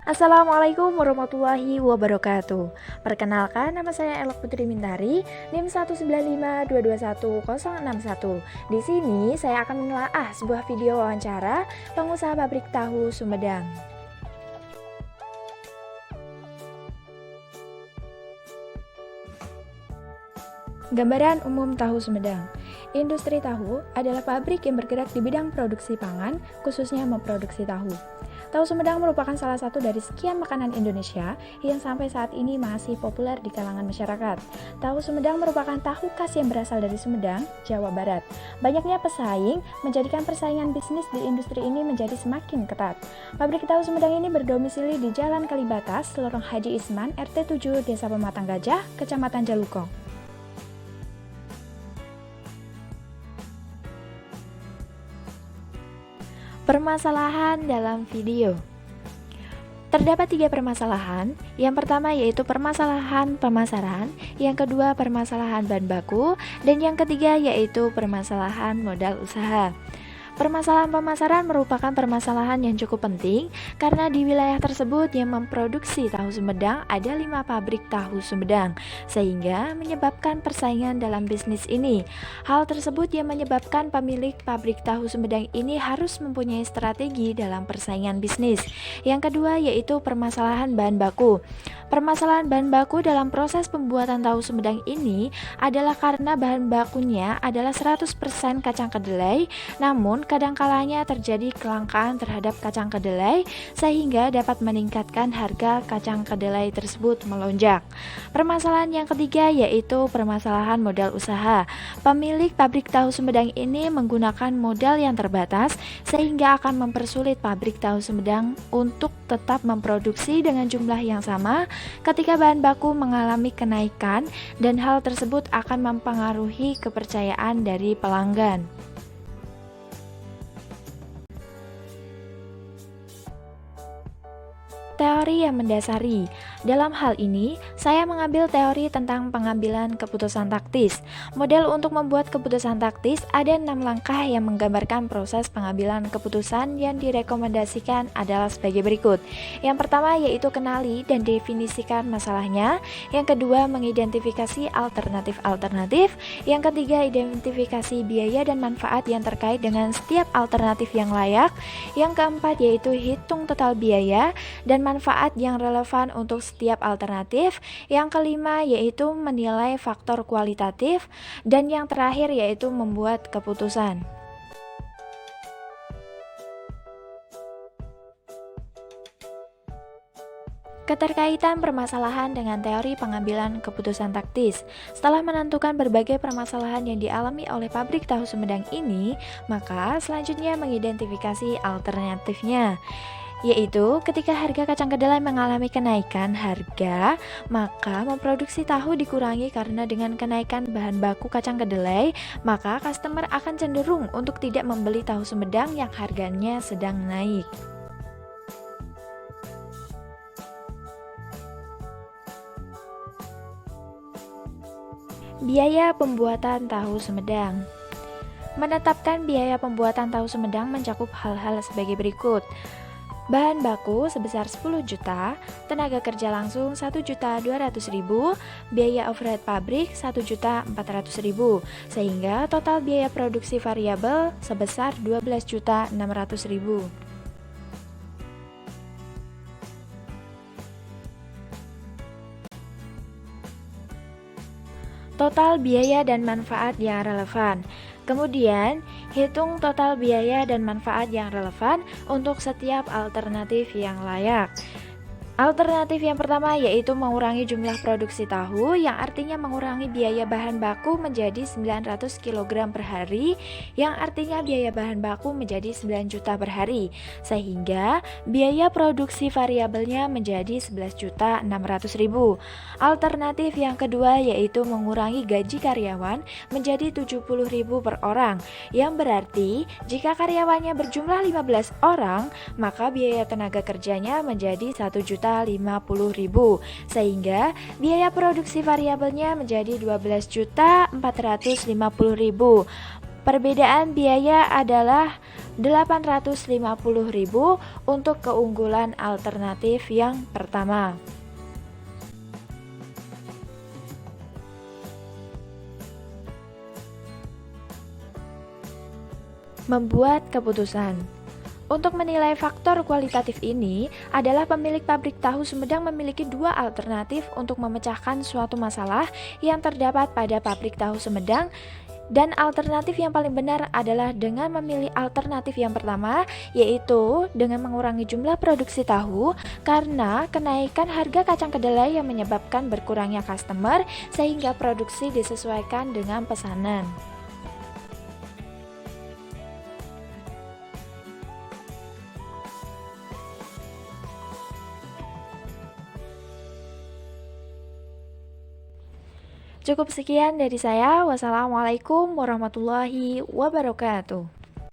Assalamualaikum warahmatullahi wabarakatuh. Perkenalkan, nama saya Elok Putri Mintari, NIM 195221061. Di sini saya akan menelaah sebuah video wawancara pengusaha pabrik tahu Sumedang. Gambaran umum tahu Sumedang. Industri tahu adalah pabrik yang bergerak di bidang produksi pangan, khususnya memproduksi tahu. Tahu Sumedang merupakan salah satu dari sekian makanan Indonesia yang sampai saat ini masih populer di kalangan masyarakat. Tahu Sumedang merupakan tahu khas yang berasal dari Sumedang, Jawa Barat. Banyaknya pesaing menjadikan persaingan bisnis di industri ini menjadi semakin ketat. Pabrik tahu Sumedang ini berdomisili di Jalan Kalibatas, Lorong Haji Isman, RT 7, Desa Pematang Gajah, Kecamatan Jalukong. Permasalahan dalam video. Terdapat 3 permasalahan. Yang pertama yaitu permasalahan pemasaran, yang kedua permasalahan bahan baku, dan yang ketiga yaitu permasalahan modal usaha. Permasalahan pemasaran merupakan permasalahan yang cukup penting karena di wilayah tersebut yang memproduksi tahu Sumedang ada 5 pabrik tahu Sumedang, sehingga menyebabkan persaingan dalam bisnis ini. Hal tersebut yang menyebabkan pemilik pabrik tahu Sumedang ini harus mempunyai strategi dalam persaingan bisnis. Yang kedua yaitu permasalahan bahan baku. Permasalahan bahan baku dalam proses pembuatan tahu Sumedang ini adalah karena bahan bakunya adalah 100% kacang kedelai, namun kadangkalanya terjadi kelangkaan terhadap kacang kedelai sehingga dapat meningkatkan harga kacang kedelai tersebut melonjak. Permasalahan yang ketiga yaitu permasalahan modal usaha. Pemilik pabrik tahu Sumedang ini menggunakan modal yang terbatas sehingga akan mempersulit pabrik tahu Sumedang untuk tetap memproduksi dengan jumlah yang sama ketika bahan baku mengalami kenaikan, dan hal tersebut akan mempengaruhi kepercayaan dari pelanggan. Teori yang mendasari. Dalam hal ini, saya mengambil teori tentang pengambilan keputusan taktis. Model untuk membuat keputusan taktis ada 6 langkah yang menggambarkan proses pengambilan keputusan yang direkomendasikan adalah sebagai berikut. Yang pertama yaitu kenali dan definisikan masalahnya. Yang kedua, mengidentifikasi alternatif-alternatif. Yang ketiga, identifikasi biaya dan manfaat yang terkait dengan setiap alternatif yang layak. Yang keempat yaitu hitung total biaya dan manfaat yang relevan untuk setiap alternatif. Yang kelima yaitu menilai faktor kualitatif, dan yang terakhir yaitu membuat keputusan. Keterkaitan permasalahan dengan teori pengambilan keputusan taktis. Setelah menentukan berbagai permasalahan yang dialami oleh pabrik tahu Sumedang ini, maka selanjutnya mengidentifikasi alternatifnya, yaitu ketika harga kacang kedelai mengalami kenaikan harga, maka memproduksi tahu dikurangi karena dengan kenaikan bahan baku kacang kedelai, maka customer akan cenderung untuk tidak membeli tahu Sumedang yang harganya sedang naik. Biaya pembuatan tahu Sumedang. Menetapkan biaya pembuatan tahu Sumedang mencakup hal-hal sebagai berikut. Bahan baku sebesar 10 juta, tenaga kerja langsung 1.200.000, biaya overhead pabrik 1.400.000, sehingga total biaya produksi variabel sebesar 12.600.000. Total biaya dan manfaat yang relevan. Kemudian, hitung total biaya dan manfaat yang relevan untuk setiap alternatif yang layak. Alternatif yang pertama yaitu mengurangi jumlah produksi tahu, yang artinya mengurangi biaya bahan baku menjadi 900 kg per hari, yang artinya biaya bahan baku menjadi 9 juta per hari, sehingga biaya produksi variabelnya menjadi 11.600.000. Alternatif yang kedua yaitu mengurangi gaji karyawan menjadi 70.000 per orang, yang berarti jika karyawannya berjumlah 15 orang, maka biaya tenaga kerjanya menjadi 1.050.000, sehingga biaya produksi variabelnya menjadi 12.450.000. Perbedaan biaya adalah 850.000 untuk keunggulan alternatif yang pertama. Membuat keputusan. Untuk menilai faktor kualitatif ini adalah pemilik pabrik tahu Sumedang memiliki dua alternatif untuk memecahkan suatu masalah yang terdapat pada pabrik tahu Sumedang, dan alternatif yang paling benar adalah dengan memilih alternatif yang pertama, yaitu dengan mengurangi jumlah produksi tahu karena kenaikan harga kacang kedelai yang menyebabkan berkurangnya customer sehingga produksi disesuaikan dengan pesanan. Cukup sekian dari saya. Wassalamualaikum warahmatullahi wabarakatuh.